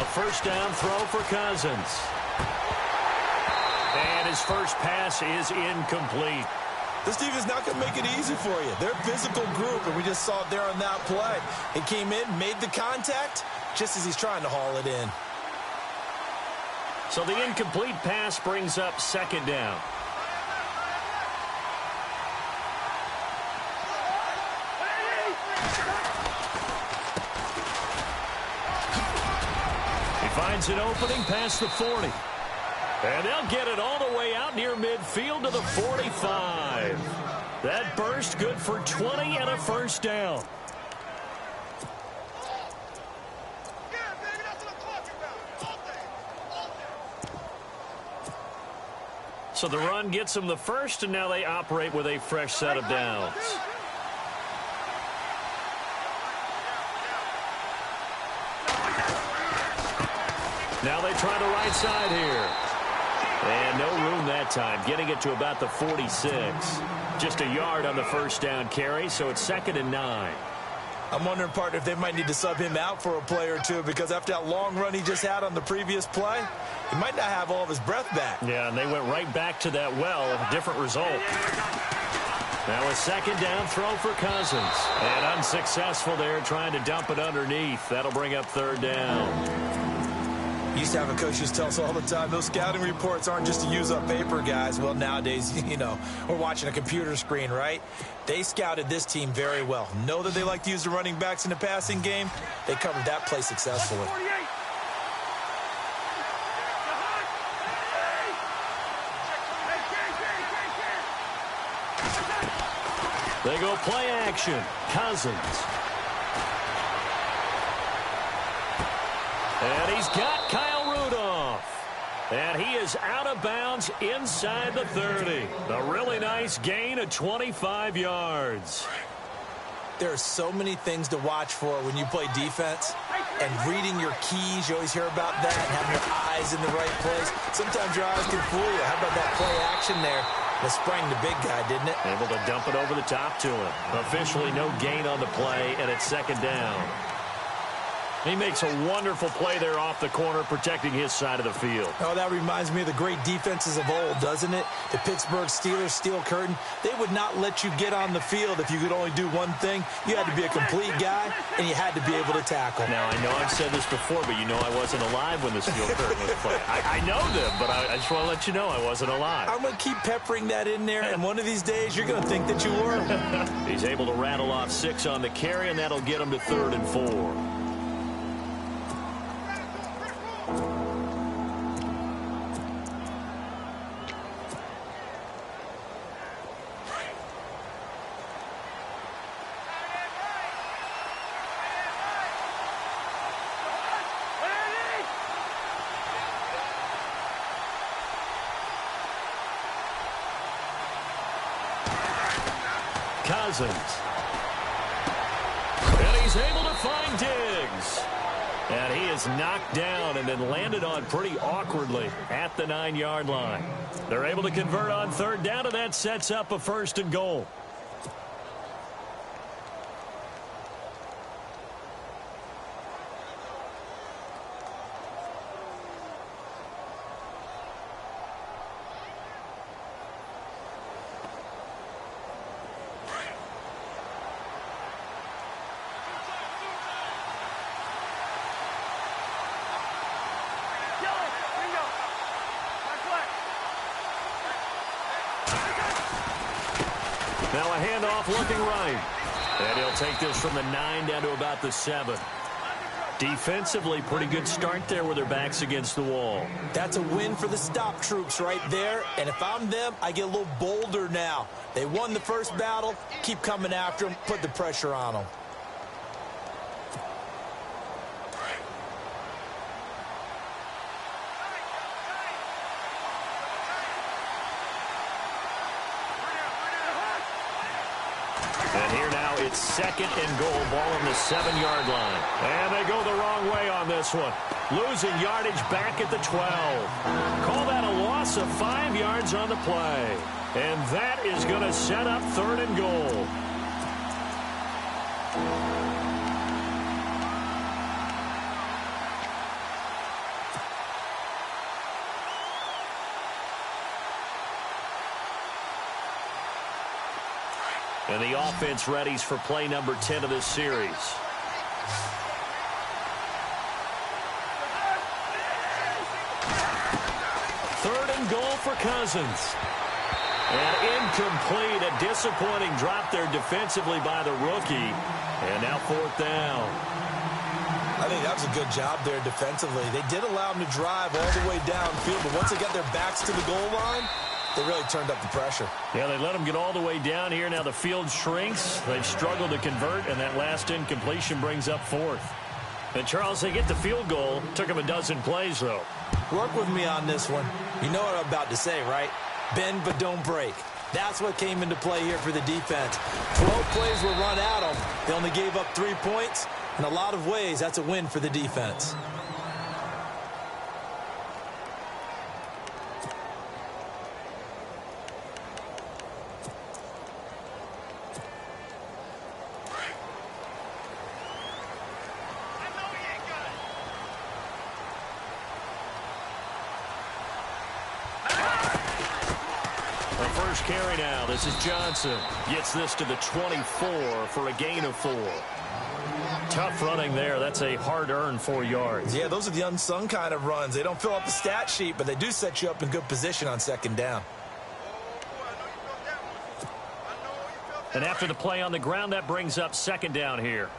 first down throw for Cousins. And his first pass is incomplete. This team is not going to make it easy for you. They're a physical group, and we just saw it there on that play. He came in, made the contact, just as he's trying to haul it in. So the incomplete pass brings up second down. He finds an opening past the 40. And they'll get it all the way out near midfield to the 45. That burst good for 20 and a first down. So the run gets them the first, and now they operate with a fresh set of downs. Now they try the right side here. And no room that time, getting it to about the 46. Just a yard on the first down carry, so it's 2nd and 9. I'm wondering, partner, if they might need to sub him out for a play or two, because after that long run he just had on the previous play, he might not have all of his breath back. Yeah, and they went right back to that well, different result. Now a second down throw for Cousins. And unsuccessful there, trying to dump it underneath. That'll bring up 3rd down. Used to have a coach just tell us all the time, those scouting reports aren't just to use up paper, guys. Well, nowadays, you know, we're watching a computer screen, right? They scouted this team very well. Know that they like to use the running backs in the passing game. They covered that play successfully. They go play action. Cousins. And he's got Kyle Rudolph. And he is out of bounds inside the 30. A really nice gain of 25 yards. There are so many things to watch for when you play defense. And reading your keys, you always hear about that, and having your eyes in the right place. Sometimes your eyes can fool you. How about that play action there? That sprang the big guy, didn't it? Able to dump it over the top to him. Officially no gain on the play, and it's 2nd down. He makes a wonderful play there off the corner, protecting his side of the field. Oh, that reminds me of the great defenses of old, doesn't it? The Pittsburgh Steelers, Steel Curtain. They would not let you get on the field if you could only do one thing. You had to be a complete guy, and you had to be able to tackle. Now, I know I've said this before, but you know I wasn't alive when the Steel Curtain was played. I know them, but I just want to let you know I wasn't alive. I'm going to keep peppering that in there, and one of these days you're going to think that you were. He's able to rattle off 6 on the carry, and that'll get him to 3rd and 4. Cousins. And he's able to find Diggs. And he is knocked down and then landed on pretty awkwardly at the 9-yard line. They're able to convert on 3rd down, and that sets up a 1st and goal. Now a handoff looking right. And he'll take this from the 9 down to about the 7. Defensively, pretty good start there with their backs against the wall. That's a win for the stop troops right there. And if I'm them, I get a little bolder now. They won the first battle. Keep coming after them. Put the pressure on them. And here now it's 2nd and goal, ball on the 7-yard line. And they go the wrong way on this one. Losing yardage back at the 12. Call that a loss of 5 yards on the play. And that is going to set up 3rd and goal. And the offense readies for play number 10 of this series. Third and goal for Cousins. And incomplete, a disappointing drop there defensively by the rookie. And now fourth down. I think that was a good job there defensively. They did allow them to drive all the way downfield, but once they got their backs to the goal line, they really turned up the pressure. Yeah, they let them get all the way down here. Now the field shrinks. They've struggled to convert, and that last incompletion brings up fourth. And, Charles, they get the field goal. Took them a dozen plays, though. Work with me on this one. You know what I'm about to say, right? Bend but don't break. That's what came into play here for the defense. 12 plays were run at them. They only gave up 3 points. In a lot of ways, that's a win for the defense. First carry now. This is Johnson. Gets this to the 24 for a gain of 4. Tough running there. That's a hard-earned 4 yards. Yeah, those are the unsung kind of runs. They don't fill up the stat sheet, but they do set you up in good position on second down. And after the play on the ground, that brings up second down here.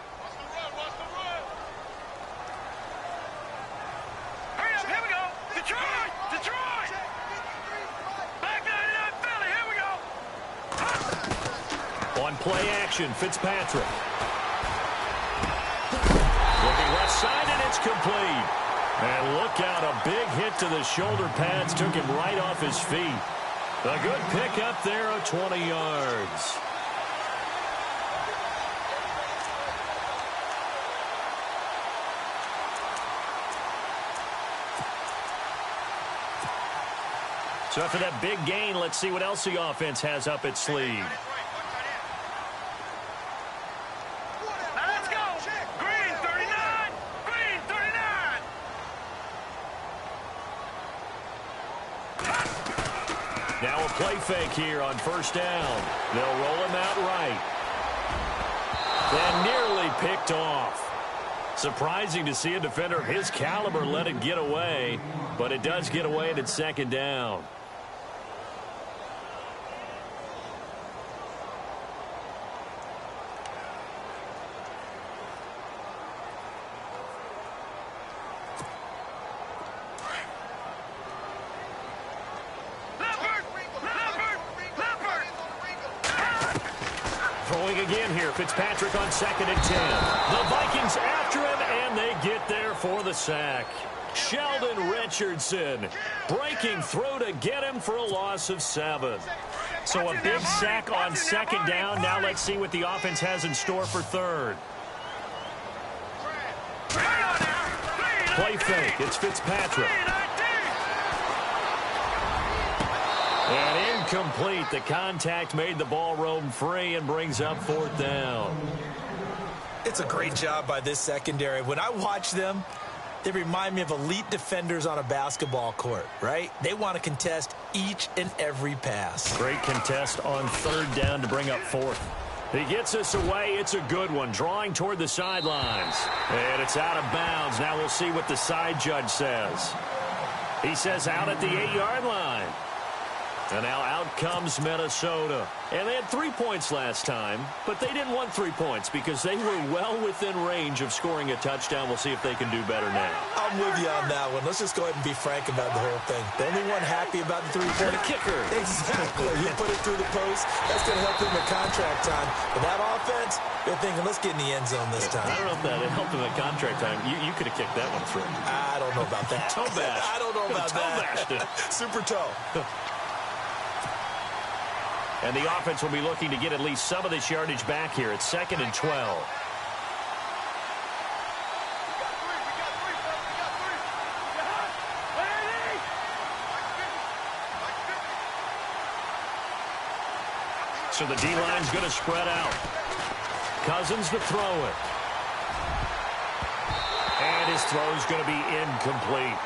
Play action, Fitzpatrick. Looking left side, and it's complete. And look out, a big hit to the shoulder pads took him right off his feet. A good pick up there of 20 yards. So after that big gain, let's see what else the offense has up its sleeve. Now a play fake here on first down. They'll roll him out right. And nearly picked off. Surprising to see a defender of his caliber let it get away, but it does get away and it's second down. Throwing again here, Fitzpatrick on 2nd and 10. The Vikings after him, and they get there for the sack. Sheldon Richardson breaking through to get him for a loss of 7. So a big sack on second down. Now let's see what the offense has in store for third. Play fake. It's Fitzpatrick. And incomplete. The contact made the ball roam free and brings up fourth down. It's a great job by this secondary. When I watch them, they remind me of elite defenders on a basketball court, right? They want to contest each and every pass. Great contest on third down to bring up fourth. He gets us away. It's a good one. Drawing toward the sidelines. And it's out of bounds. Now we'll see what the side judge says. He says out at the 8-yard line. And now out comes Minnesota. And they had 3 points last time, but they didn't want 3 points because they were well within range of scoring a touchdown. We'll see if they can do better now. I'm with you on that one. Let's just go ahead and be frank about the whole thing. The only one happy about the 3-point kicker. Exactly. You put it through the post. That's going to help him at contract time. But that offense, they're thinking, let's get in the end zone this time. I don't know if that helped him at contract time. You could have kicked that one through. I don't know about that. Toe bash. I don't know about toe that. Bashed it. Super toe. And the offense will be looking to get at least some of this yardage back here at 2nd and 12. So the D-line's going to spread out. Cousins to throw it. And his throw's going to be incomplete.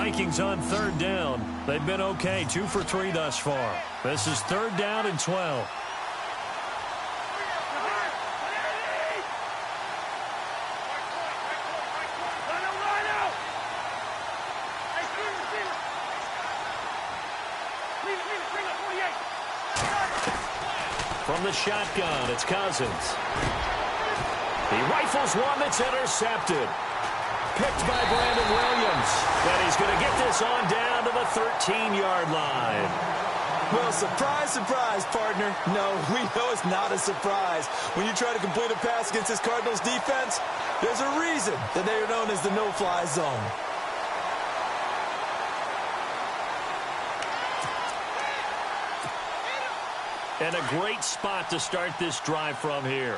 Vikings on third down. They've been okay, 2 for 3 thus far. This is third down and 12. From the shotgun, it's Cousins. He rifles one that's intercepted. Picked by Brandon Williams. And he's going to get this on down to the 13-yard line. Well, surprise, surprise, partner. No, we know it's not a surprise. When you try to complete a pass against this Cardinals defense, there's a reason that they are known as the no-fly zone. And a great spot to start this drive from here.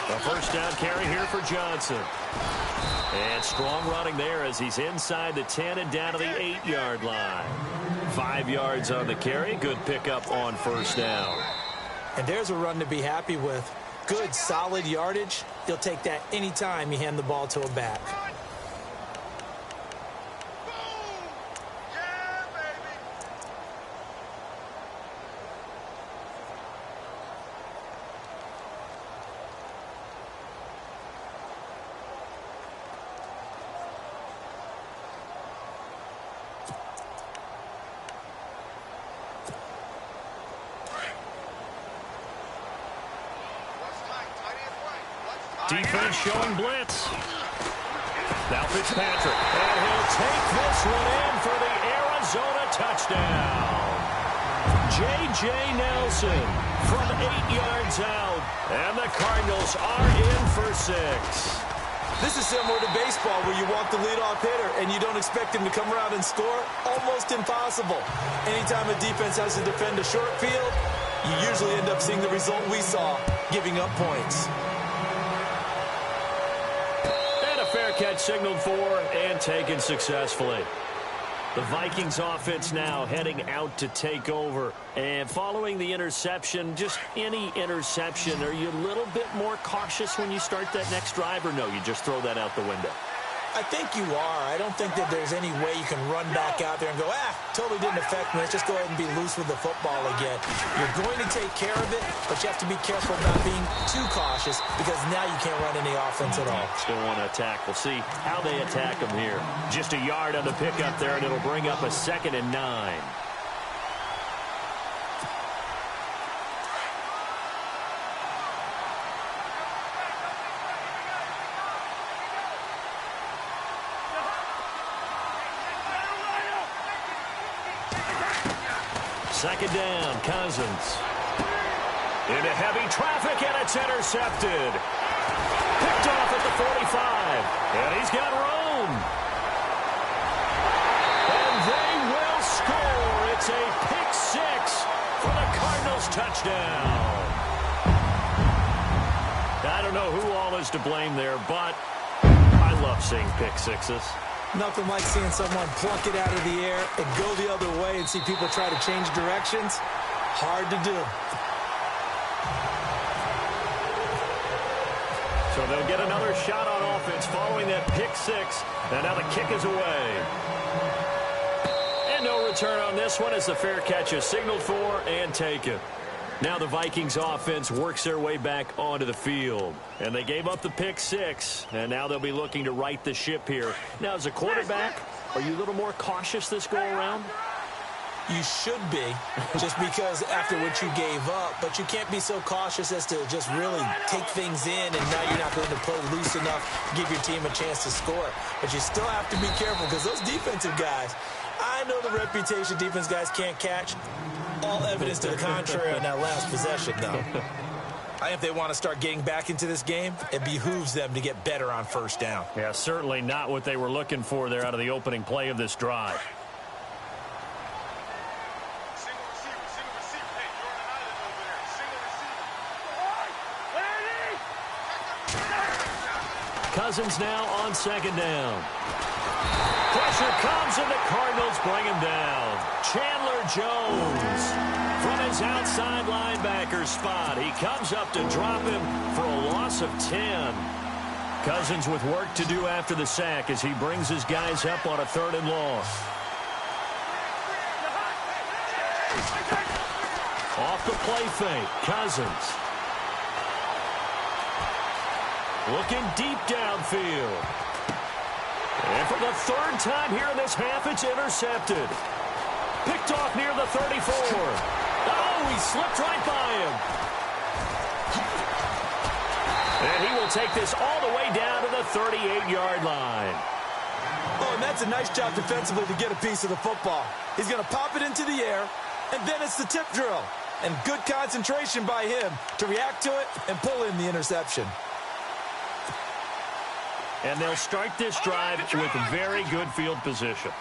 A first down carry here for Johnson. And strong running there as he's inside the 10 and down to the 8-yard line. 5 yards on the carry. Good pickup on first down. And there's a run to be happy with. Good, solid yardage. You'll take that anytime you hand the ball to a back. Defense showing blitz. Now Fitzpatrick. And he'll take this one in for the Arizona touchdown. J.J. Nelson from 8 yards out. And the Cardinals are in for 6. This is similar to baseball where you walk the leadoff hitter and you don't expect him to come around and score. Almost impossible. Anytime a defense has to defend a short field, you usually end up seeing the result we saw, giving up points. Fair catch signaled for and taken successfully. The Vikings offense now heading out to take over. And following the interception, just any interception, are you a little bit more cautious when you start that next drive, or no, you just throw that out the window? I think you are. I don't think that there's any way you can run back out there and go, totally didn't affect me. Let's just go ahead and be loose with the football again. You're going to take care of it, but you have to be careful about being too cautious because now you can't run any offense at all. Still want to attack. We'll see how they attack them here. Just a yard on the pickup there, and it'll bring up a 2nd and 9. Second down, Cousins. Into heavy traffic, and it's intercepted. Picked off at the 45. And he's got room. And they will score. It's a pick 6 for the Cardinals touchdown. I don't know who all is to blame there, but I love seeing pick 6s. Nothing like seeing someone pluck it out of the air and go the other way and see people try to change directions. Hard to do. So they'll get another shot on offense following that pick 6. And now the kick is away. And no return on this one as the fair catch is signaled for and taken. Now the Vikings offense works their way back onto the field. And they gave up the pick 6. And now they'll be looking to right the ship here. Now, as a quarterback, are you a little more cautious this go-around? You should be, just because after what you gave up. But you can't be so cautious as to just really take things in, and now you're not going to play loose enough to give your team a chance to score. But you still have to be careful because those defensive guys, I know the reputation defense guys can't catch. All evidence to the contrary on that last possession, though. I think if they want to start getting back into this game, it behooves them to get better on first down. Yeah, certainly not what they were looking for there out of the opening play of this drive. Cousins now on second down. Pressure comes, and the Cardinals bring him down. Chandler Jones from his outside linebacker spot. He comes up to drop him for a loss of 10. Cousins with work to do after the sack as he brings his guys up on a 3rd and long. Off the play fake, Cousins. Looking deep downfield. And for the 3rd time here in this half, it's intercepted. Picked off near the 34. Oh, he slipped right by him. And he will take this all the way down to the 38-yard line. Oh, and that's a nice job defensively to get a piece of the football. He's going to pop it into the air, and then it's the tip drill. And good concentration by him to react to it and pull in the interception. And they'll start this drive with very good field position.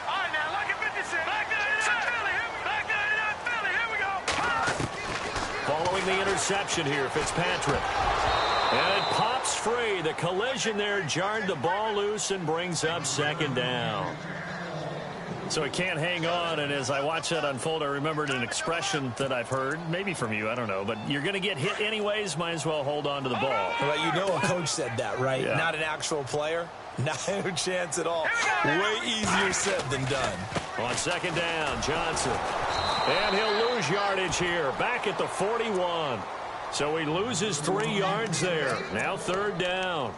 All right, now, look at 56. Back Philly, here we go. Following the interception here, Fitzpatrick. And it pops free. The collision there jarred the ball loose and brings up 2nd down. So he can't hang on, and as I watch that unfold, I remembered an expression that I've heard, maybe from you, I don't know, but you're going to get hit anyways, might as well hold on to the ball. Well, you know a coach said that, right? Yeah. Not an actual player. Not a chance at all. Way easier said than done. On 2nd down, Johnson. And he'll lose yardage here, back at the 41. So he loses 3 yards there. Now 3rd down.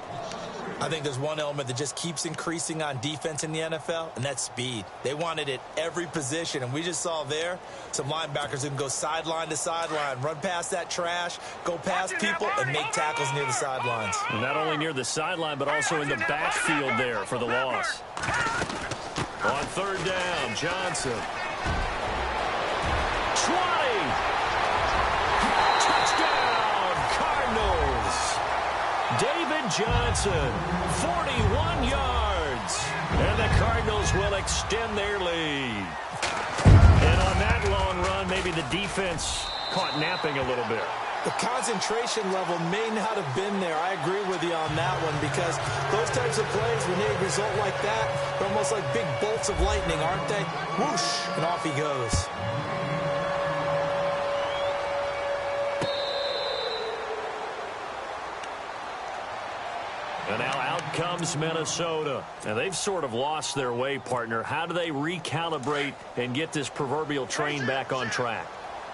I think there's one element that just keeps increasing on defense in the NFL, and that's speed. They want it at every position, and we just saw there some linebackers who can go sideline to sideline, run past that trash, go past people, and make tackles near the sidelines. And not only near the sideline, but also in the backfield there for the loss. On 3rd down, Johnson. 20! Touchdown, Cardinals! David Johnson, 41 yards. And the Cardinals will extend their lead. And on that long run, maybe the defense caught napping a little bit. The concentration level may not have been there. I agree with you on that one because those types of plays, when they result like that, they're almost like big bolts of lightning, aren't they? Whoosh, and off he goes. And now out comes Minnesota. And they've sort of lost their way, partner. How do they recalibrate and get this proverbial train back on track?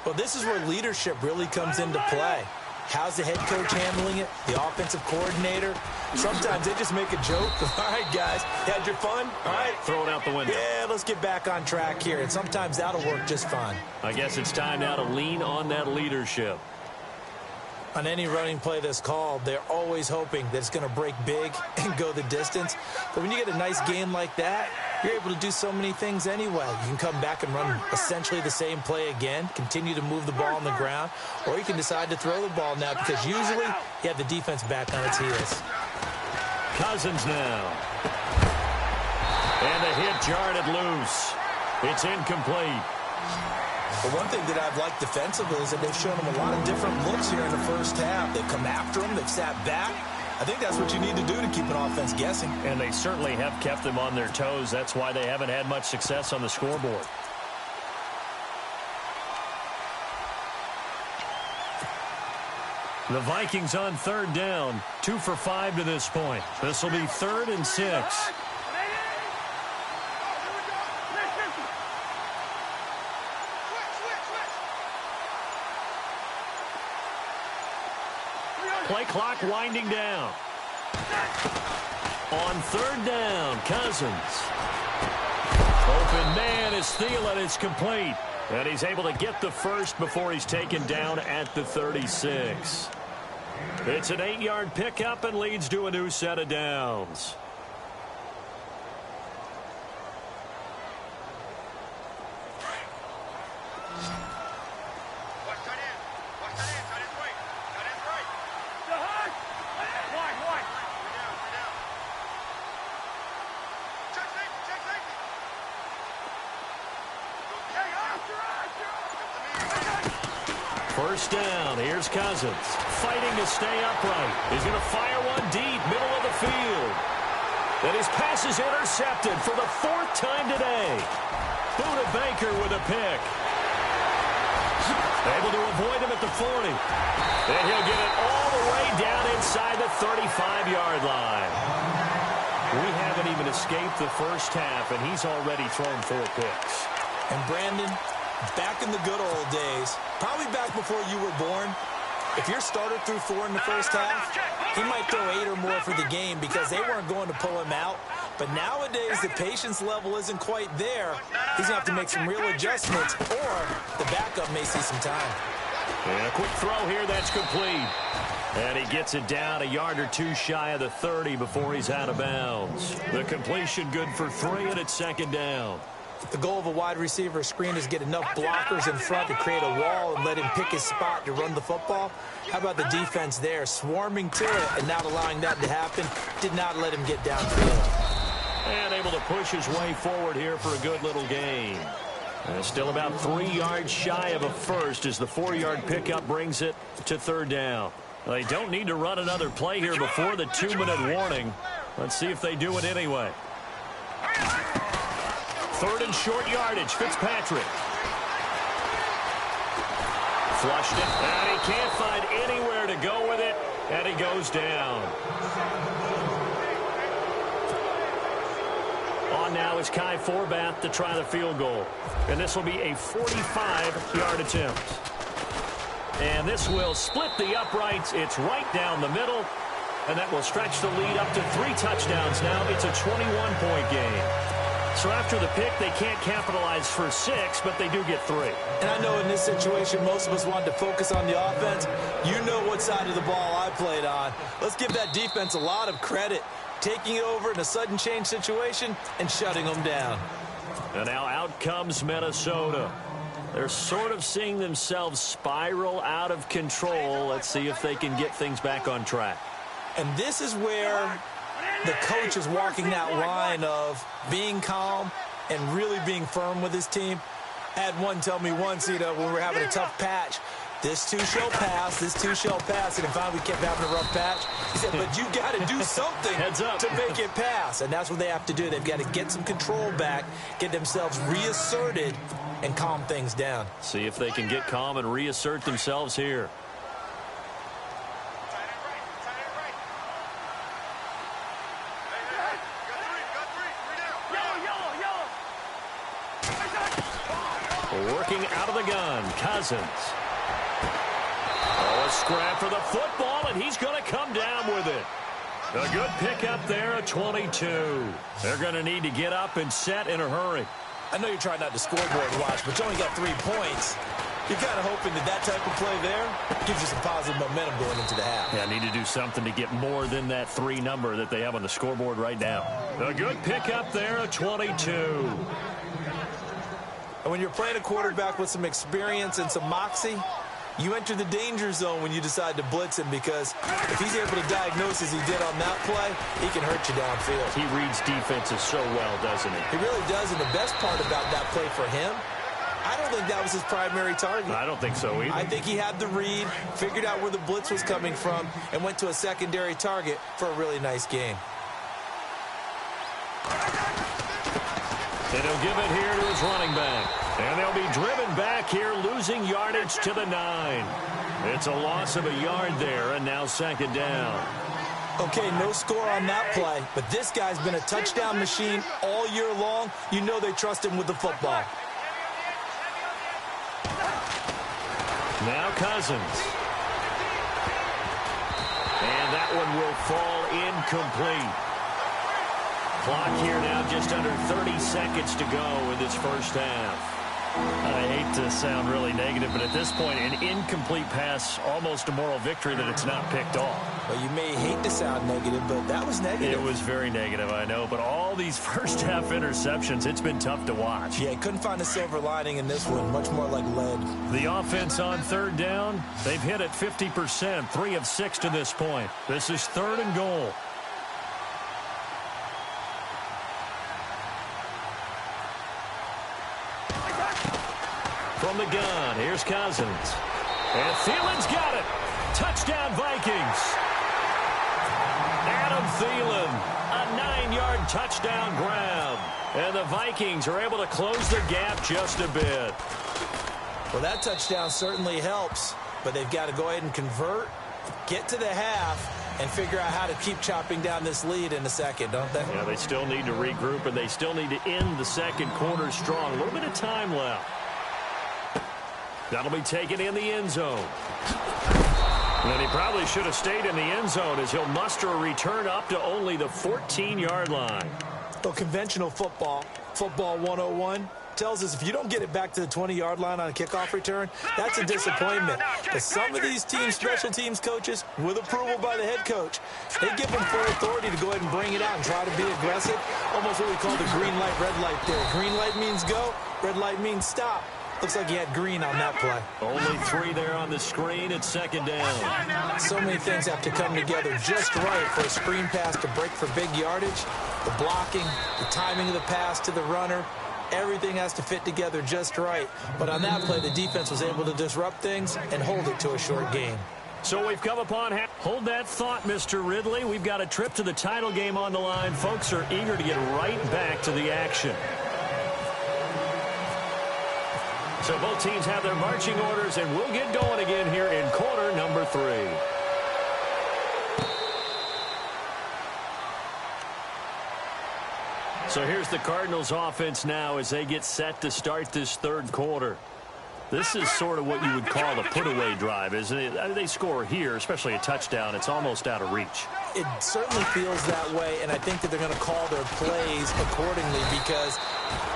Well, this is where leadership really comes into play. How's the head coach handling it? The offensive coordinator? Sometimes they just make a joke. All right, guys, you had your fun? All right. Throw it out the window. Yeah, let's get back on track here. And sometimes that'll work just fine. I guess it's time now to lean on that leadership. On any running play that's called, they're always hoping that it's going to break big and go the distance. But when you get a nice game like that, you're able to do so many things anyway. You can come back and run essentially the same play again, continue to move the ball on the ground, or you can decide to throw the ball now because usually you have the defense back on its heels. Cousins now. And the hit jarred it loose. It's incomplete. But one thing that I've liked defensively is that they've shown them a lot of different looks here in the first half. They've come after them. They've sat back. I think that's what you need to do to keep an offense guessing. And they certainly have kept them on their toes. That's why they haven't had much success on the scoreboard. The Vikings on 3rd down. 2 for 5 to this point. This will be 3rd and 6. Play clock winding down. On 3rd down, Cousins. Open man is Thielen. It's complete. And he's able to get the first before he's taken down at the 36. It's an 8-yard pickup and leads to a new set of downs. First down, here's Cousins, fighting to stay upright. He's going to fire one deep, middle of the field. And his pass is intercepted for the 4th time today. Buda Baker with a pick. Able to avoid him at the 40. And he'll get it all the way down inside the 35 5-yard line. We haven't even escaped the first half, and he's already thrown 4 picks. And Brandon, back in the good old days, probably back before you were born, if your starter threw 4 in the first half, he might throw 8 or more for the game because they weren't going to pull him out. But nowadays, the patience level isn't quite there. He's going to have to make some real adjustments, or the backup may see some time. And a quick throw here, that's complete. And he gets it down a yard or 2 shy of the 30 before he's out of bounds. The completion good for 3, and it's 2nd down. The goal of a wide receiver screen is get enough blockers in front to create a wall and let him pick his spot to run the football. How about the defense there, swarming to it and not allowing that to happen? Did not let him get downfield. And able to push his way forward here for a good little gain. And still about 3 yards shy of a first as the 4-yard pickup brings it to 3rd down. They don't need to run another play here before the 2-minute warning. Let's see if they do it anyway. 3rd and short yardage, Fitzpatrick. Flushed it, and he can't find anywhere to go with it, and he goes down. On now is Kai Forbath to try the field goal. And this will be a 45-yard attempt. And this will split the uprights. It's right down the middle. And that will stretch the lead up to 3 touchdowns now. It's a 21-point game. So after the pick, they can't capitalize for 6, but they do get 3. And I know in this situation, most of us wanted to focus on the offense. You know what side of the ball I played on. Let's give that defense a lot of credit, taking it over in a sudden change situation and shutting them down. And now out comes Minnesota. They're sort of seeing themselves spiral out of control. Let's see if they can get things back on track. And this is where the coach is walking that line of being calm and really being firm with his team. I had one tell me once, when we were having a tough patch, this too shall pass, this too shall pass. And finally we kept having a rough patch. He said, but you got to do something to make it pass. And that's what they have to do. They've got to get some control back, get themselves reasserted, and calm things down. See if they can get calm and reassert themselves here. Working out of the gun, Cousins. Oh, a scrap for the football, and he's going to come down with it. A good pickup there at 22. They're going to need to get up and set in a hurry. I know you're trying not to scoreboard watch, but you only got 3 points. You're kind of hoping that type of play there gives you some positive momentum going into the half. Yeah, need to do something to get more than that 3 number that they have on the scoreboard right now. A good pickup there at 22. And when you're playing a quarterback with some experience and some moxie, you enter the danger zone when you decide to blitz him, because if he's able to diagnose as he did on that play, he can hurt you downfield. He reads defenses so well, doesn't he? He really does, and the best part about that play for him, I don't think that was his primary target. I don't think so either. I think he had the read, figured out where the blitz was coming from, and went to a secondary target for a really nice game. And he'll give it here to his running back. And they'll be driven back here, losing yardage to the 9. It's a loss of a yard there, and now 2nd down. Okay, no score on that play, but this guy's been a touchdown machine all year long. You know they trust him with the football. Now Cousins. And that one will fall incomplete. Clock here now just under 30 seconds to go in this first half. I hate to sound really negative, but at this point, an incomplete pass, almost a moral victory that it's not picked off. Well, you may hate to sound negative, but that was negative. It was very negative, I know, but all these first half interceptions, it's been tough to watch. Yeah, couldn't find a silver lining in this one, much more like lead. The offense on 3rd down, they've hit it 50%, 3 of 6 to this point. This is 3rd and goal. From the gun, here's Cousins. And Thielen's got it. Touchdown, Vikings. Adam Thielen, a 9-yard touchdown grab. And the Vikings are able to close the gap just a bit. Well, that touchdown certainly helps, but they've got to go ahead and convert, get to the half, and figure out how to keep chopping down this lead in a second, don't they? Yeah, they still need to regroup, and they still need to end the second quarter strong. A little bit of time left. That'll be taken in the end zone. And he probably should have stayed in the end zone as he'll muster a return up to only the 14-yard line. Well, conventional football 101, tells us if you don't get it back to the 20-yard line on a kickoff return, that's a disappointment. Because some of these teams, special teams coaches, with approval by the head coach, they give them full authority to go ahead and bring it out and try to be aggressive. Almost what we call the green light, red light theory. Green light means go, red light means stop. Looks like he had green on that play. Only 3 there on the screen. It's second down. So many things have to come together just right for a screen pass to break for big yardage. The blocking, the timing of the pass to the runner, everything has to fit together just right. But on that play, the defense was able to disrupt things and hold it to a short game. So we've come upon half. Hold that thought, Mr. Ridley. We've got a trip to the title game on the line. Folks are eager to get right back to the action. So both teams have their marching orders, and we'll get going again here in quarter number 3. So here's the Cardinals offense now as they get set to start this third quarter. This is sort of what you would call a put-away drive, isn't it? They score here, especially a touchdown. It's almost out of reach. It certainly feels that way, and I think that they're going to call their plays accordingly because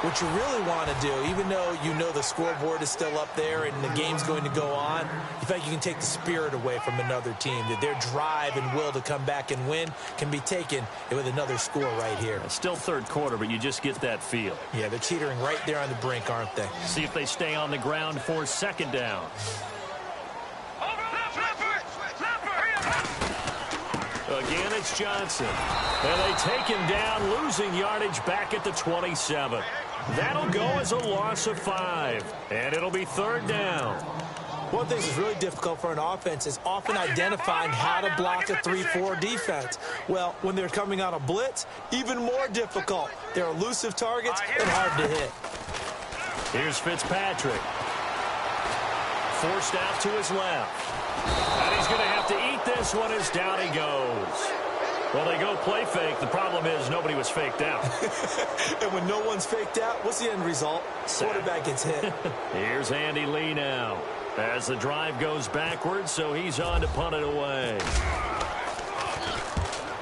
what you really want to do, even though you know the scoreboard is still up there and the game's going to go on, you think you can take the spirit away from another team, that their drive and will to come back and win can be taken with another score right here. It's still third quarter, but you just get that feel. Yeah, they're teetering right there on the brink, aren't they? See if they stay on the ground for second down. Again, it's Johnson. And they take him down, losing yardage back at the 27. That'll go as a loss of 5. And it'll be third down. One thing that's really difficult for an offense is often identifying how to block a 3-4 defense. Well, when they're coming on a blitz, even more difficult. They're elusive targets and hard to hit. Here's Fitzpatrick. Forced out to his left. And he's going to have to eat this one as down he goes. Well, they go play fake. The problem is nobody was faked out. And when no one's faked out, what's the end result? Quarterback gets hit. Here's Andy Lee now as the drive goes backwards, so he's on to punt it away.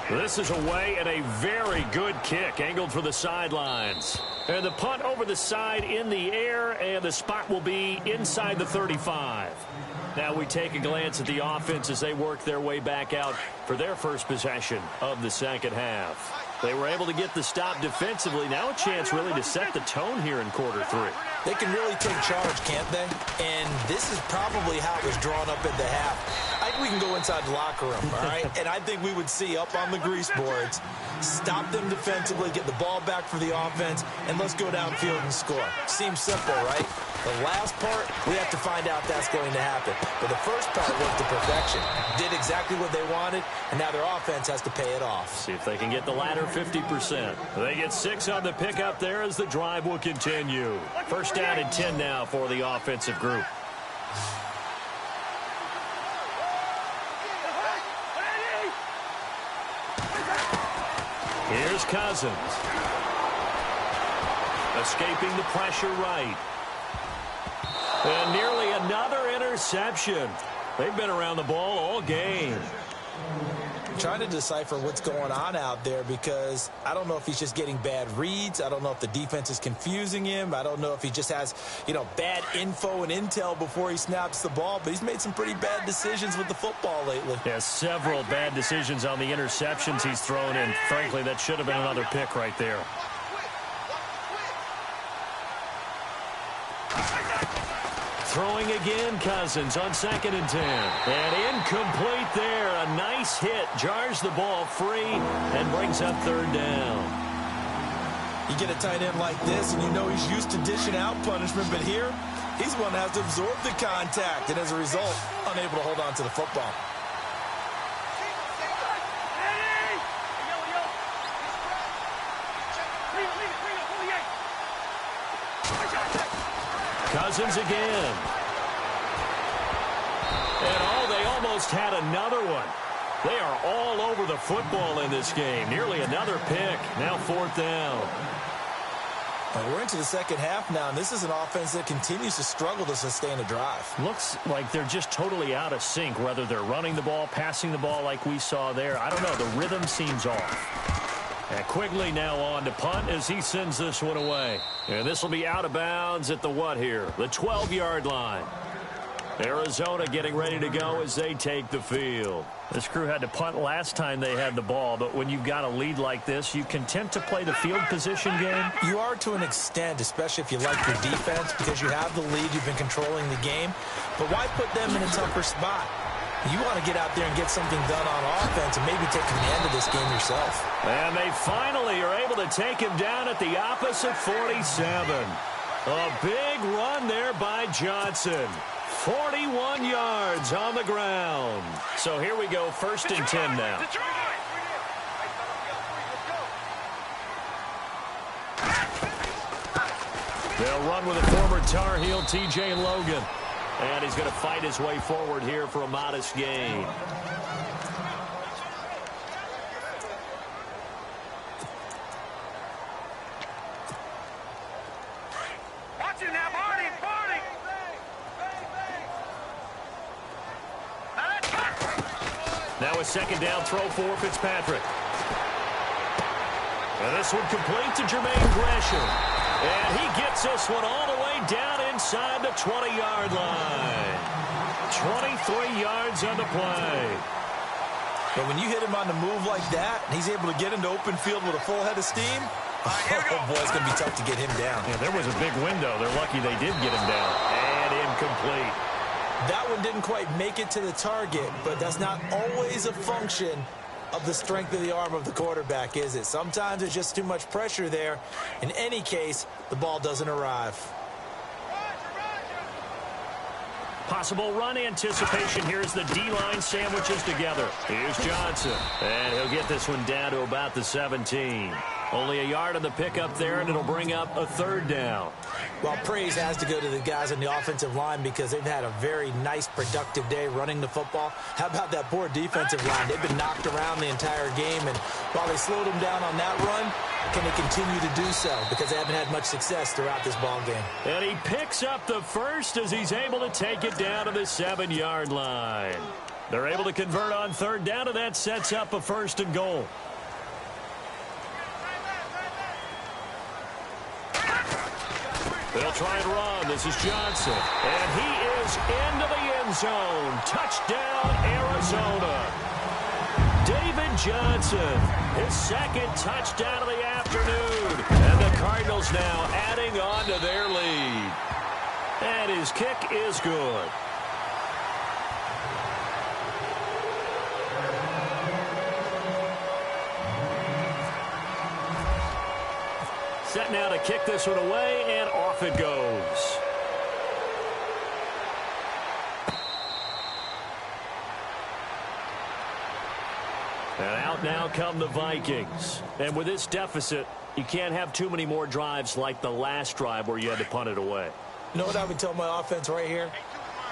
This is away and a very good kick angled for the sidelines. And the punt over the side in the air, and the spot will be inside the 35. Now we take a glance at the offense as they work their way back out for their first possession of the second half. They were able to get the stop defensively. Now a chance really to set the tone here in quarter 3. They can really take charge, can't they? And this is probably how it was drawn up at the half. I think we can go inside the locker room, all right? And I think we would see up on the grease boards, stop them defensively, get the ball back for the offense, and let's go downfield and score. Seems simple, right? The last part, we have to find out that's going to happen. But the first part worked to perfection. Did exactly what they wanted, and now their offense has to pay it off. See if they can get the latter 50%. They get 6 on the pickup there as the drive will continue. First down and 10 now for the offensive group. Here's Cousins. Escaping the pressure right. And nearly another interception. They've been around the ball all game. Trying to decipher what's going on out there because I don't know if he's just getting bad reads. I don't know if the defense is confusing him. I don't know if he just has, bad info and intel before he snaps the ball. But he's made some pretty bad decisions with the football lately. Yeah, several bad decisions on the interceptions he's thrown in. Frankly, that should have been another pick right there. Throwing again, Cousins on 2nd and 10. And incomplete there. A nice hit. Jars the ball free and brings up third down. You get a tight end like this, and you know he's used to dishing out punishment. But here, he's one that has to absorb the contact. And as a result, unable to hold on to the football. Cousins again. And they almost had another one. They are all over the football in this game. Nearly another pick. Now 4th down. We're into the second half now, and this is an offense that continues to struggle to sustain a drive. Looks like they're just totally out of sync, whether they're running the ball, passing the ball like we saw there. I don't know. The rhythm seems off. And Quigley now on to punt as he sends this one away. And this will be out of bounds at the what here? The 12-yard line. Arizona getting ready to go as they take the field. This crew had to punt last time they had the ball, but when you've got a lead like this, you content to play the field position game? You are to an extent, especially if you like your defense, because you have the lead, you've been controlling the game. But why put them in a tougher spot? You want to get out there and get something done on offense and maybe take command of this game yourself. And they finally are able to take him down at the opposite 47. A big run there by Johnson. 41 yards on the ground. So here we go, 1st and 10 now. They'll run with a former Tar Heel, T.J. Logan. And he's going to fight his way forward here for a modest gain. Watch it now, Barney. Now a 2nd down throw for Fitzpatrick. And this one complete to Jermaine Gresham. And he gets this one all the way down inside the 20-yard line. 23 yards on the play. But when you hit him on the move like that, and he's able to get into open field with a full head of steam, oh boy, it's going to be tough to get him down. Yeah, there was a big window. They're lucky they did get him down. And incomplete. That one didn't quite make it to the target, but that's not always a function of the strength of the arm of the quarterback, is it? Sometimes there's just too much pressure there. In any case, the ball doesn't arrive. Possible run anticipation. Here's the D-line sandwiches together. Here's Johnson. And he'll get this one down to about the 17. Only a yard on the pickup there, and it'll bring up a 3rd down. Well, praise has to go to the guys on the offensive line because they've had a very nice, productive day running the football. How about that poor defensive line? They've been knocked around the entire game, and while they slowed them down on that run, can they continue to do so? Because they haven't had much success throughout this ball game. And he picks up the first as he's able to take it down to the 7-yard line. They're able to convert on 3rd down, and that sets up a 1st and goal. They'll try and run. This is Johnson. And he is into the end zone. Touchdown, Arizona. David Johnson, his 2nd touchdown of the afternoon. And the Cardinals now adding on to their lead. And his kick is good. Set now to kick this one away, and off it goes. And out now come the Vikings. And with this deficit, you can't have too many more drives like the last drive where you had to punt it away. You know what I would tell my offense right here?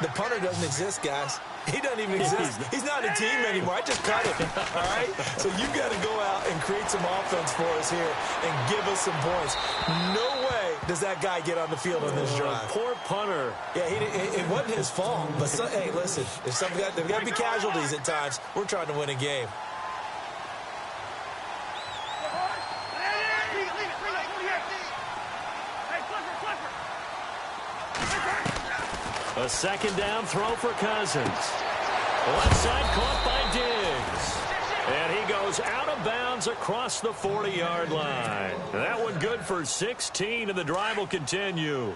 The punter doesn't exist, guys. He doesn't even exist. He's not a team anymore. I just cut him, all right? So you've got to go out and create some offense for us here and give us some points. No way does that guy get on the field on this drive. Poor punter. Yeah, it wasn't his fault. But, hey, listen, there's got to be casualties at times. We're trying to win a game. A 2nd down throw for Cousins. Left side caught by Diggs. And he goes out of bounds across the 40-yard line. That one good for 16, and the drive will continue.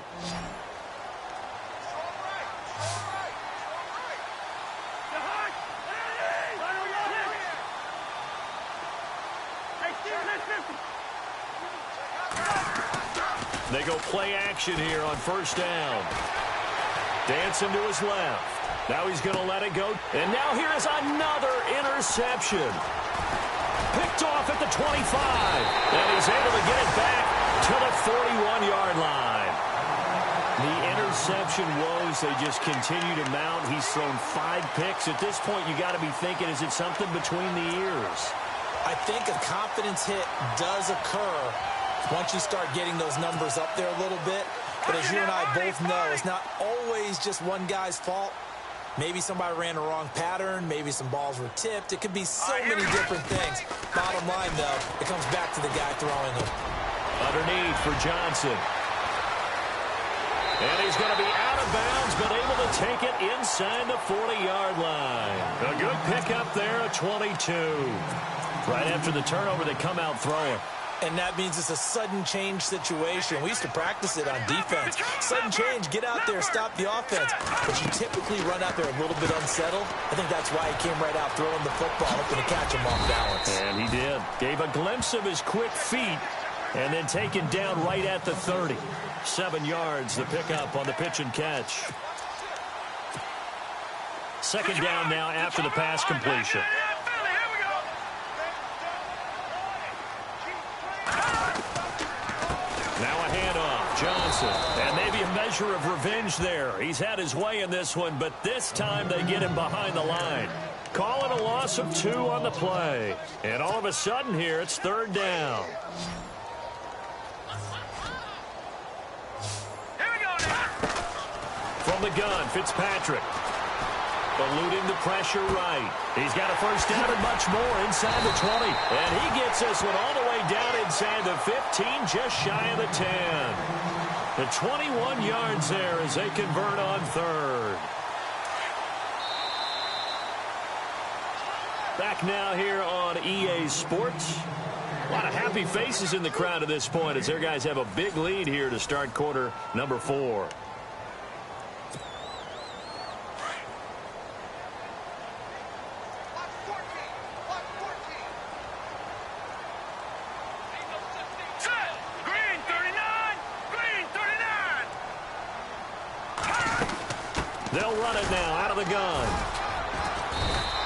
They go play action here on 1st down. Dancing to his left. Now he's going to let it go. And now here is another interception. Picked off at the 25. And he's able to get it back to the 41-yard line. The interception woes, they just continue to mount. He's thrown 5 picks. At this point, you got to be thinking, is it something between the ears? I think a confidence hit does occur once you start getting those numbers up there a little bit. But as you and I both know, it's not always just one guy's fault. Maybe somebody ran a wrong pattern. Maybe some balls were tipped. It could be so many different things. Bottom line, though, it comes back to the guy throwing them. Underneath for Johnson. And he's going to be out of bounds, but able to take it inside the 40-yard line. A good pickup there at 22. Right after the turnover, they come out throwing. And that means it's a sudden change situation. We used to practice it on defense. Sudden change, get out there, stop the offense. But you typically run out there a little bit unsettled. I think that's why he came right out throwing the football, hoping to catch him off balance. And he did. Gave a glimpse of his quick feet, and then taken down right at the 30. 7 yards, the pickup on the pitch and catch. Second down now after the pass completion. Now a handoff, Johnson. And maybe a measure of revenge there. He's had his way in this one, but this time they get him behind the line. Call it a loss of 2 on the play. And all of a sudden here, it's third down. From the gun, Fitzpatrick. Eluding the pressure right. He's got a first down and much more inside the 20. And he gets this one all the way down inside the 15, just shy of the 10. The 21 yards there as they convert on third. Back now here on EA Sports. A lot of happy faces in the crowd at this point as their guys have a big lead here to start quarter number 4. They'll run it now out of the gun.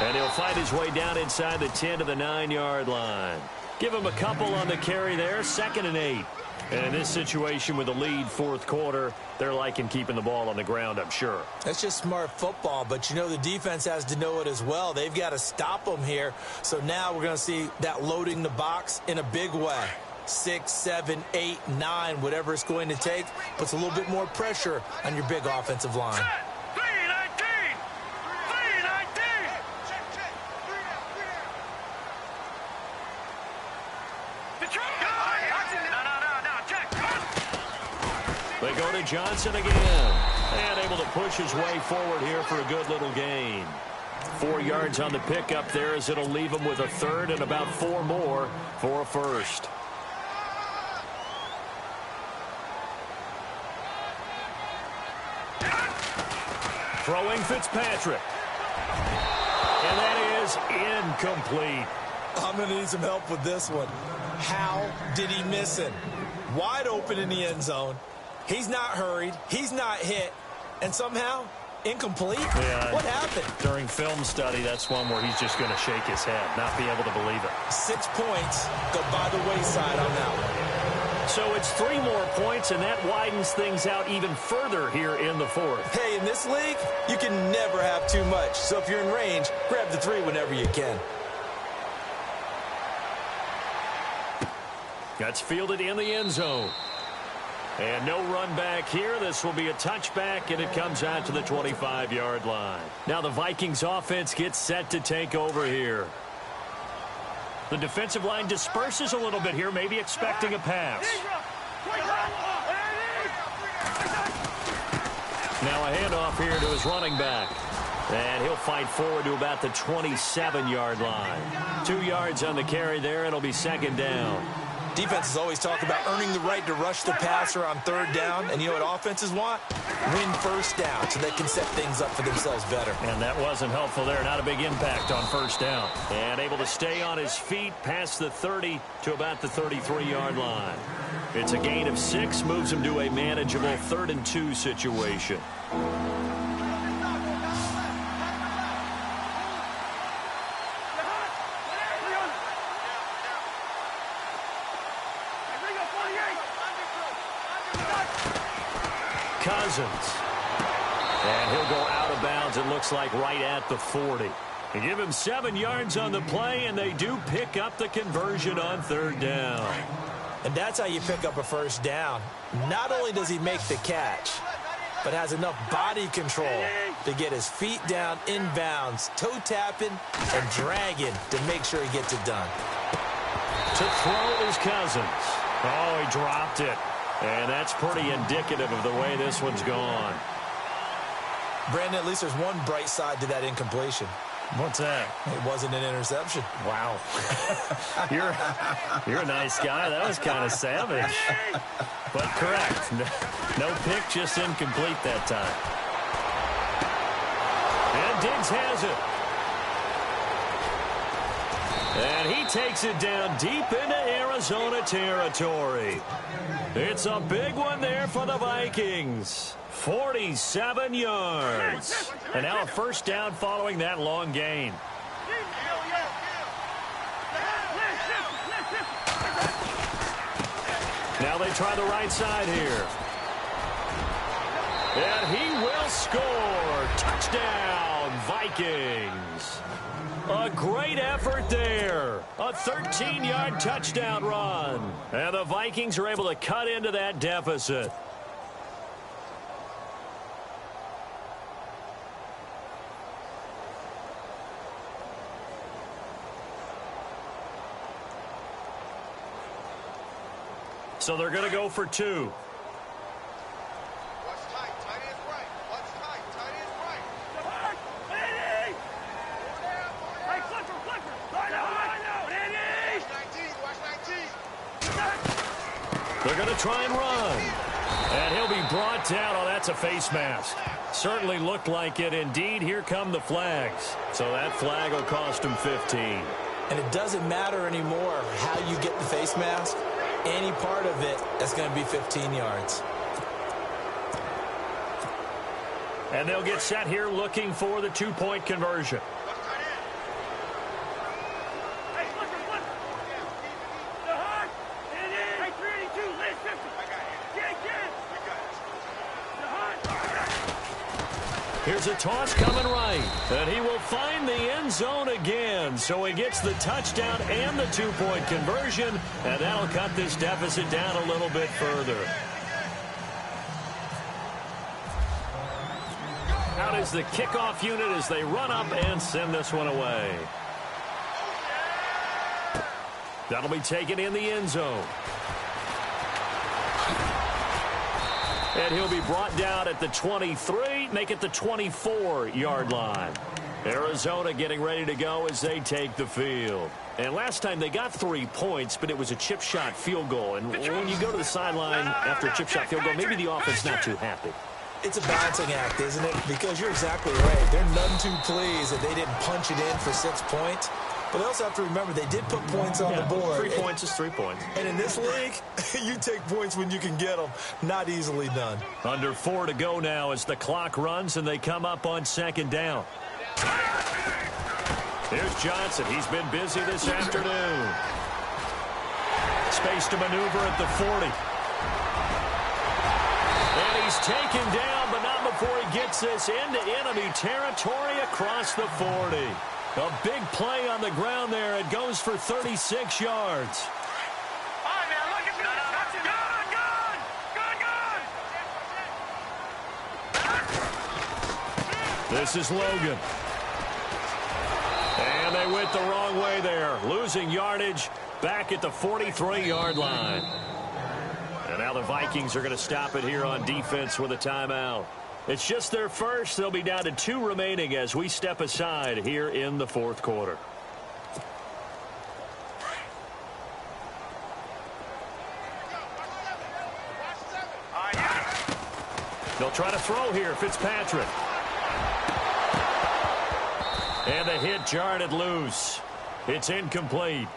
And he'll fight his way down inside the 10 to the 9-yard line. Give him a couple on the carry there, 2nd and 8. And in this situation with the lead fourth quarter, they're liking keeping the ball on the ground, I'm sure. That's just smart football, but you know the defense has to know it as well. They've got to stop them here. So now we're going to see that loading the box in a big way. 6, 7, 8, 9, whatever it's going to take, puts a little bit more pressure on your big offensive line. They go to Johnson again. And able to push his way forward here for a good little gain. 4 yards on the pickup there as it'll leave him with a third and about 4 more for a first. Throwing Fitzpatrick. And that is incomplete. I'm going to need some help with this one. How did he miss it? Wide open in the end zone. He's not hurried. He's not hit. And somehow, incomplete? Yeah, what happened? During film study, that's one where he's just going to shake his head, not be able to believe it. 6 points go by the wayside on that one. So it's 3 more points, and that widens things out even further here in the fourth. Hey, in this league, you can never have too much. So if you're in range, grab the 3 whenever you can. That's fielded in the end zone. And no run back here. This will be a touchback, and it comes out to the 25-yard line. Now the Vikings offense gets set to take over here. The defensive line disperses a little bit here, maybe expecting a pass. Now a handoff here to his running back. And he'll fight forward to about the 27-yard line. 2 yards on the carry there. It'll be second down. Defenses always talk about earning the right to rush the passer on third down. And you know what offenses want? Win first down so they can set things up for themselves better. And that wasn't helpful there. Not a big impact on first down. And able to stay on his feet past the 30 to about the 33-yard line. It's a gain of 6. Moves him to a manageable 3rd and 2 situation. Cousins. And he'll go out of bounds, it looks like, right at the 40. They give him 7 yards on the play, and they do pick up the conversion on 3rd down. And that's how you pick up a first down. Not only does he make the catch, but has enough body control to get his feet down inbounds, toe tapping and dragging to make sure he gets it done. To throw is Cousins. Oh, he dropped it. And that's pretty indicative of the way this one's gone. Brandon, at least there's one bright side to that incompletion. What's that? It wasn't an interception. Wow. You're a nice guy. That was kind of savage. But correct. No pick, just incomplete that time. And Diggs has it. And he takes it down deep into Arizona territory. It's a big one there for the Vikings. 47 yards. And now a first down following that long gain. Now they try the right side here. And he will score. Touchdown, Vikings. A great effort there. A 13-yard touchdown run. And the Vikings are able to cut into that deficit. So they're going to go for 2. They're going to try and run. And he'll be brought down. Oh, that's a face mask. Certainly looked like it. Indeed, here come the flags. So that flag will cost him 15. And it doesn't matter anymore how you get the face mask. Any part of it is going to be 15 yards. And they'll get set here looking for the 2-point conversion. Here's a toss coming right. And he will find the end zone again. So he gets the touchdown and the 2-point conversion. And that'll cut this deficit down a little bit further. Out is the kickoff unit as they run up and send this one away. That'll be taken in the end zone. And he'll be brought down at the 23, make it the 24-yard line. Arizona getting ready to go as they take the field. And last time they got 3 points, but it was a chip shot field goal. And when you go to the sideline after a chip shot field goal, maybe the offense not too happy. It's a balancing act, isn't it? Because you're exactly right. They're none too pleased that they didn't punch it in for 6 points. But they also have to remember they did put points on the board. 3 points is 3 points. And in this league, you take points when you can get them. Not easily done. Under 4 to go now as the clock runs and they come up on 2nd down. Here's Johnson. He's been busy this afternoon. Space to maneuver at the 40. And he's taken down, but not before he gets this into enemy territory across the 40. A big play on the ground there. It goes for 36 yards. All right, man, look at me. Good. This is Logan. And they went the wrong way there. Losing yardage back at the 43-yard line. And now the Vikings are going to stop it here on defense with a timeout. It's just their first. They'll be down to 2 remaining as we step aside here in the 4th quarter. They'll try to throw here. Fitzpatrick. And the hit jarred it loose. It's incomplete.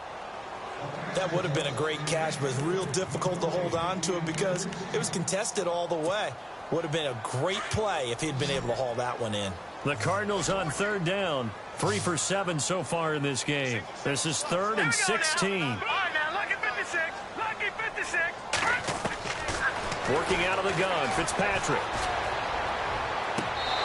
That would have been a great catch, but it's real difficult to hold on to it because it was contested all the way. Would have been a great play if he'd been able to haul that one in. The Cardinals on 3rd down. 3 for 7 so far in this game. This is 3rd and 16. All right, now, lucky 56. Lucky 56. Working out of the gun, Fitzpatrick.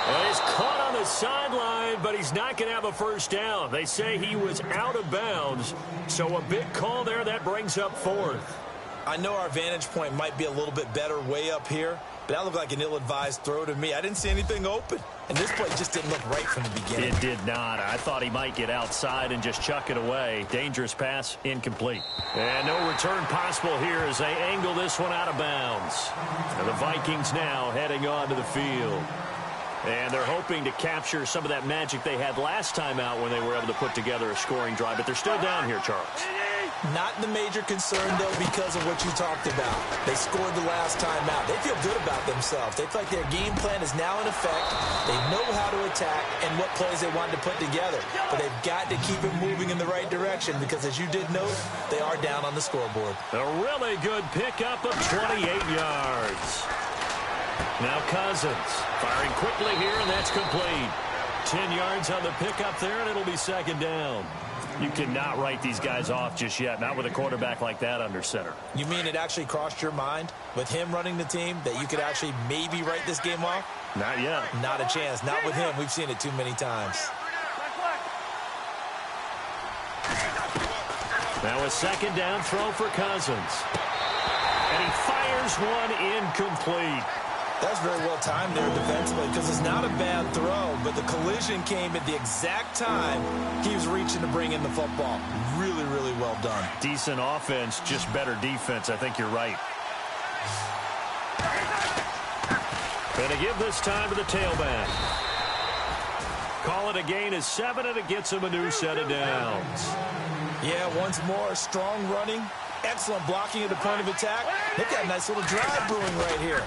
And he's caught on the sideline, but he's not going to have a first down. They say he was out of bounds, so a big call there. That brings up fourth. I know our vantage point might be a little bit better way up here, but that looked like an ill-advised throw to me. I didn't see anything open, and this play just didn't look right from the beginning. It did not. I thought he might get outside and just chuck it away. Dangerous pass, incomplete. And no return possible here as they angle this one out of bounds. And the Vikings now heading onto the field. And they're hoping to capture some of that magic they had last time out when they were able to put together a scoring drive. But they're still down here, Charles. Not the major concern, though, because of what you talked about. They scored the last time out. They feel good about themselves. They feel like their game plan is now in effect. They know how to attack and what plays they want to put together. But they've got to keep it moving in the right direction because, as you did note, they are down on the scoreboard. A really good pickup of 28 yards. Now Cousins firing quickly here, and that's complete. 10 yards on the pickup there, and it'll be second down. You cannot write these guys off just yet, not with a quarterback like that under center. You mean it actually crossed your mind with him running the team that you could actually maybe write this game off? Not yet. Not a chance. Not with him. We've seen it too many times. Now a second down throw for Cousins. And he fires one incomplete. That's very well timed there defensively because it's not a bad throw, but the collision came at the exact time he was reaching to bring in the football. Really, really well done. Decent offense, just better defense. I think you're right. Going to give this time to the tailback. Call it a gain of 7, and it gets him a new set of downs. Yeah, once more, strong running, excellent blocking at the point of attack. Look at that nice little drive brewing right here.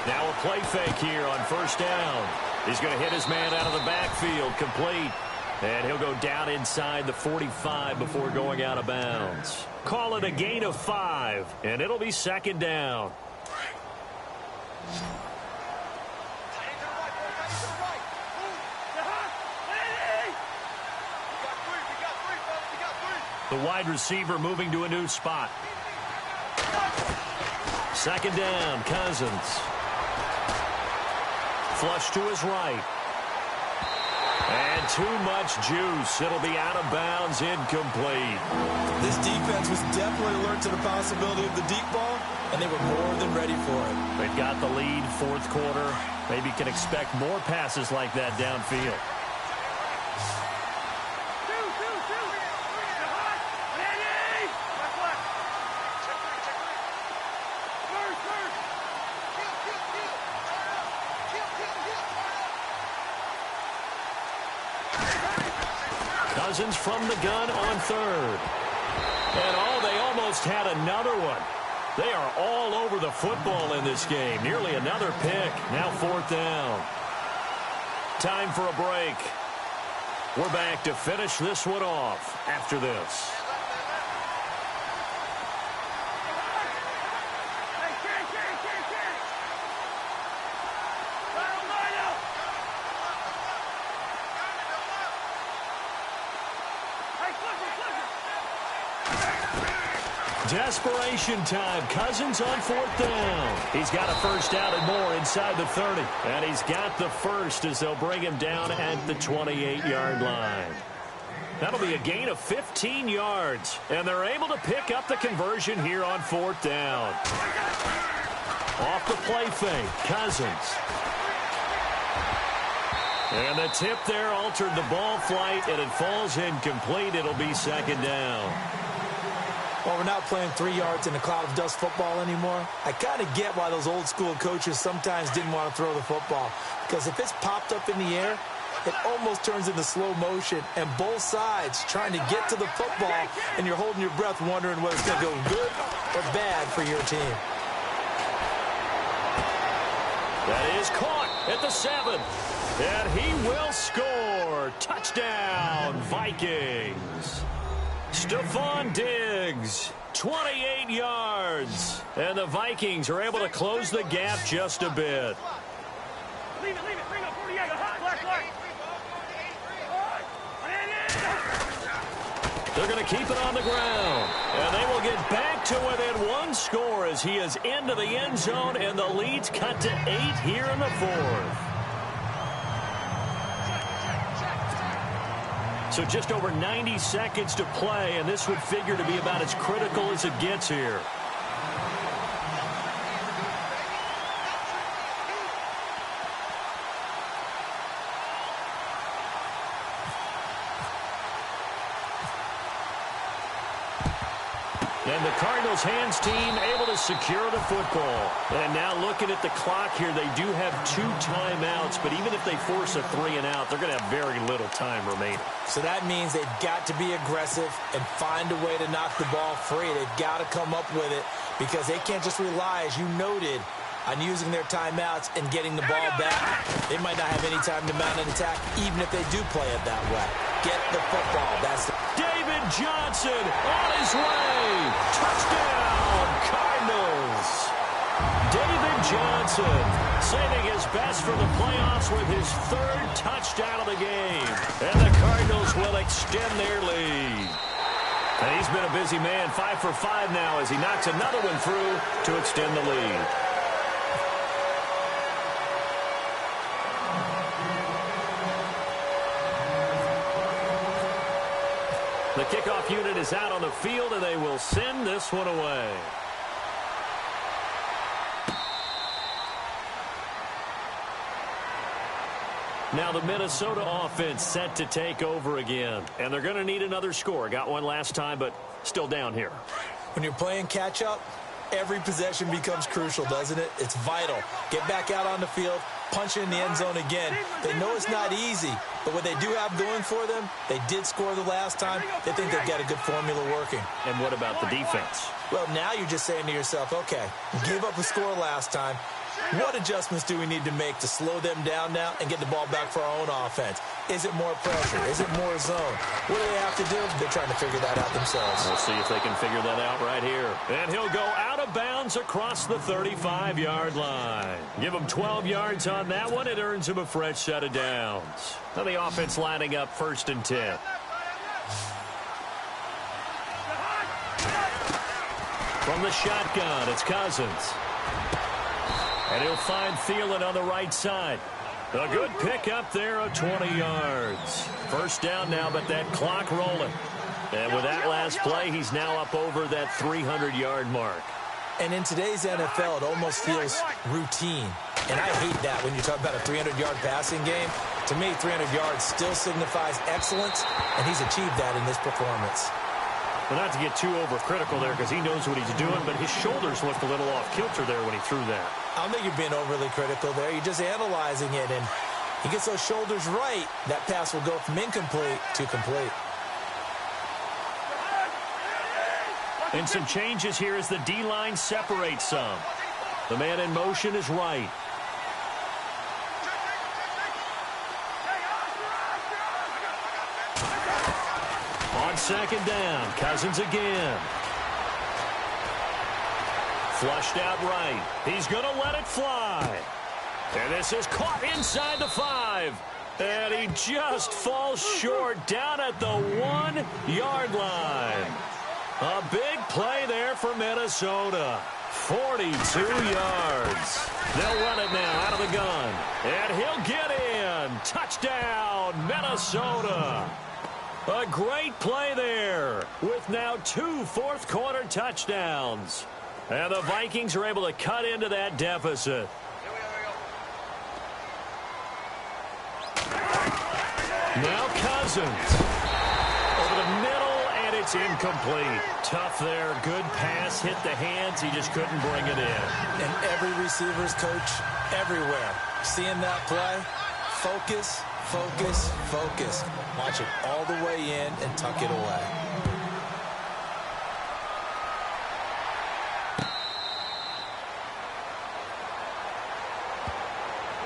Now a play fake here on first down. He's going to hit his man out of the backfield, complete. And he'll go down inside the 45 before going out of bounds. Call it a gain of 5, and it'll be second down. The wide receiver moving to a new spot. Second down, Cousins. Flush to his right. And too much juice. It'll be out of bounds, incomplete. This defense was definitely alert to the possibility of the deep ball, and they were more than ready for it. They've got the lead, fourth quarter. Maybe can expect more passes like that downfield. Cousins from the gun on third. And they almost had another one. They are all over the football in this game. Nearly another pick. Now fourth down. Time for a break. We're back to finish this one off after this. Desperation time. Cousins on fourth down. He's got a first down and more inside the 30. And he's got the first as they'll bring him down at the 28-yard line. That'll be a gain of 15 yards. And they're able to pick up the conversion here on fourth down. Off the play fake. Cousins. And the tip there altered the ball flight, and it falls incomplete. It'll be second down. Well, we're not playing 3 yards in a cloud of dust football anymore. I kind of get why those old school coaches sometimes didn't want to throw the football. Because if it's popped up in the air, it almost turns into slow motion. And both sides trying to get to the football, and you're holding your breath wondering whether it's going to go good or bad for your team. That is caught at the 7. And he will score. Touchdown, Vikings. Stephon Diggs, 28 yards. And the Vikings are able to close the gap just a bit. Leave it. Bring up 48. Black. They're going to keep it on the ground. And they will get back to within one score as he is into the end zone, and the lead's cut to 8 here in the fourth. So just over 90 seconds to play, and this would figure to be about as critical as it gets here. And the Cardinals hands team able to secure the football. And now looking at the clock here, they do have 2 timeouts, but even if they force a 3 and out, they're going to have very little time remaining. So that means they've got to be aggressive and find a way to knock the ball free. They've got to come up with it because they can't just rely, as you noted, on using their timeouts and getting the ball back. They might not have any time to mount an attack, even if they do play it that way. Get the football. That's the David Johnson on his way. Touchdown, Cardinals. David Johnson saving his best for the playoffs with his 3rd touchdown of the game. And the Cardinals will extend their lead. And he's been a busy man, 5 for 5 now as he knocks another one through to extend the lead. The kickoff unit is out on the field, and they will send this one away. Now the Minnesota offense set to take over again. And they're going to need another score. Got one last time, but still down here. When you're playing catch-up, every possession becomes crucial, doesn't it? It's vital. Get back out on the field, punch in the end zone again. They know it's not easy, but what they do have going for them, they did score the last time. They think they've got a good formula working. And what about the defense? Well, now you're just saying to yourself, okay, we gave up a score last time. What adjustments do we need to make to slow them down now and get the ball back for our own offense? Is it more pressure? Is it more zone? What do they have to do? They're trying to figure that out themselves. We'll see if they can figure that out right here. And he'll go out of bounds across the 35-yard line. Give him 12 yards on that one. It earns him a fresh set of downs. Now the offense lining up 1st and 10. From the shotgun, it's Cousins. And he'll find Thielen on the right side. A good pickup there of 20 yards. First down now, but that clock rolling. And with that last play, he's now up over that 300-yard mark. And in today's NFL, it almost feels routine. And I hate that when you talk about a 300-yard passing game. To me, 300 yards still signifies excellence, and he's achieved that in this performance. Well, not to get too overcritical there because he knows what he's doing, but his shoulders looked a little off kilter there when he threw that. I don't think you're being overly critical there. You're just analyzing it, and he gets those shoulders right. That pass will go from incomplete to complete. And some changes here as the D-line separates some. The man in motion is right. On 2nd down, Cousins again. Flushed out right. He's going to let it fly. And this is caught inside the 5. And he just falls short down at the 1-yard line. A big play there for Minnesota. 42 yards. They'll run it now out of the gun. And he'll get in. Touchdown, Minnesota. A great play there with now 2 fourth-quarter touchdowns. And the Vikings are able to cut into that deficit. Now Cousins. Over the middle, and it's incomplete. Tough there. Good pass. Hit the hands. He just couldn't bring it in. And every receiver's coach everywhere. Seeing that play, focus, focus, focus. Watch it all the way in and tuck it away.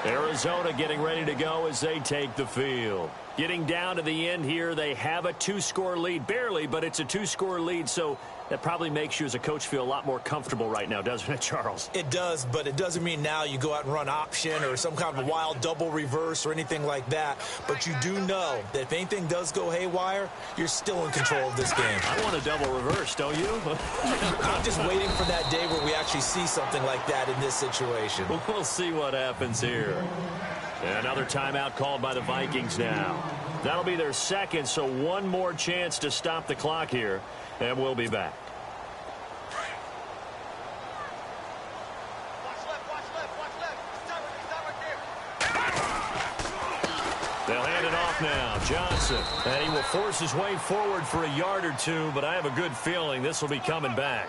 Arizona getting ready to go as they take the field. Getting down to the end here, they have a 2-score lead. Barely, but it's a 2-score lead, so that probably makes you as a coach feel a lot more comfortable right now, doesn't it, Charles? It does, but it doesn't mean now you go out and run option or some kind of wild double reverse or anything like that. But you do know that if anything does go haywire, you're still in control of this game. I want a double reverse, don't you? I'm just waiting for that day where we actually see something like that in this situation. We'll see what happens here. Another timeout called by the Vikings now. That'll be their second, so one more chance to stop the clock here, and we'll be back. They'll hand it off now. Johnson. And he will force his way forward for a yard or two, but I have a good feeling this will be coming back.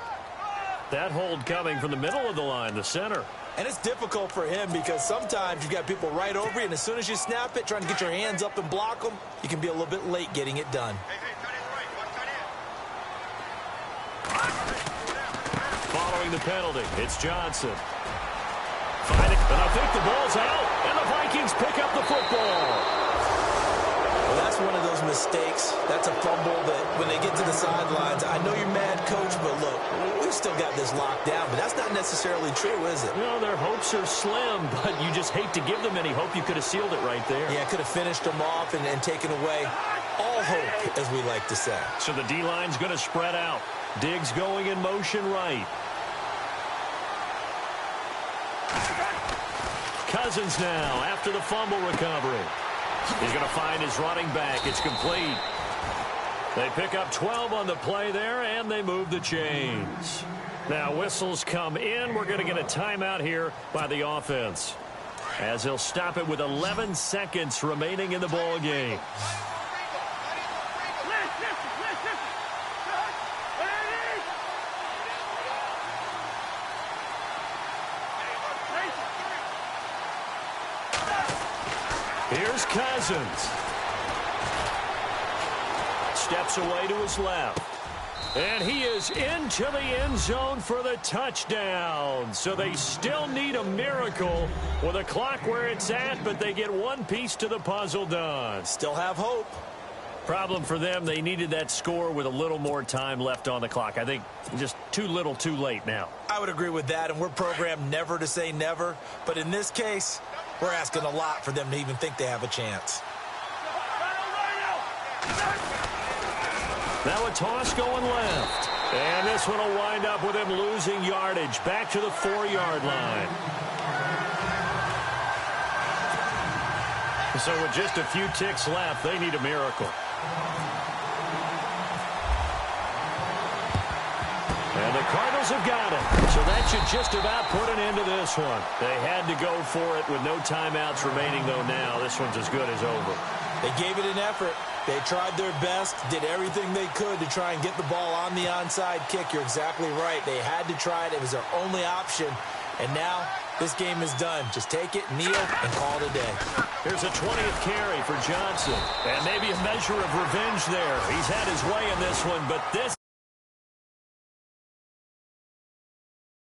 That hold coming from the middle of the line, the center. And it's difficult for him because sometimes you've got people right over you, and as soon as you snap it, trying to get your hands up and block them, you can be a little bit late getting it done. Following the penalty, it's Johnson. Find it, and I think the ball's out, and the Vikings pick up the football. Well, that's one of those mistakes. That's a fumble that when they get to the sidelines, I know you're mad, Coach, but look, we've still got this locked down, but that's not necessarily true, is it? No, their hopes are slim, but you just hate to give them any hope. You could have sealed it right there. Yeah, could have finished them off and taken away all hope, as we like to say. So the D-line's going to spread out. Diggs going in motion right. Cousins now after the fumble recovery. He's going to find his running back. It's complete. They pick up 12 on the play there, and they move the chains. Now whistles come in. We're going to get a timeout here by the offense, as they'll stop it with 11 seconds remaining in the ball game. Here's Cousins. Steps away to his left. And he is into the end zone for the touchdown. So they still need a miracle with the clock where it's at, but they get one piece to the puzzle done. Still have hope. Problem for them, they needed that score with a little more time left on the clock. I think just too little too late now. I would agree with that, and we're programmed never to say never. But in this case, we're asking a lot for them to even think they have a chance. Now a toss going left. And this one will wind up with him losing yardage back to the 4-yard line. So with just a few ticks left, they need a miracle. And the Cardinals have got it. So that should just about put an end to this one. They had to go for it with no timeouts remaining, though, now. This one's as good as over. They gave it an effort. They tried their best, did everything they could to try and get the ball on the onside kick. You're exactly right. They had to try it. It was their only option. And now this game is done. Just take it, kneel, and call it a day. Here's a 20th carry for Johnson. And maybe a measure of revenge there. He's had his way in this one, but this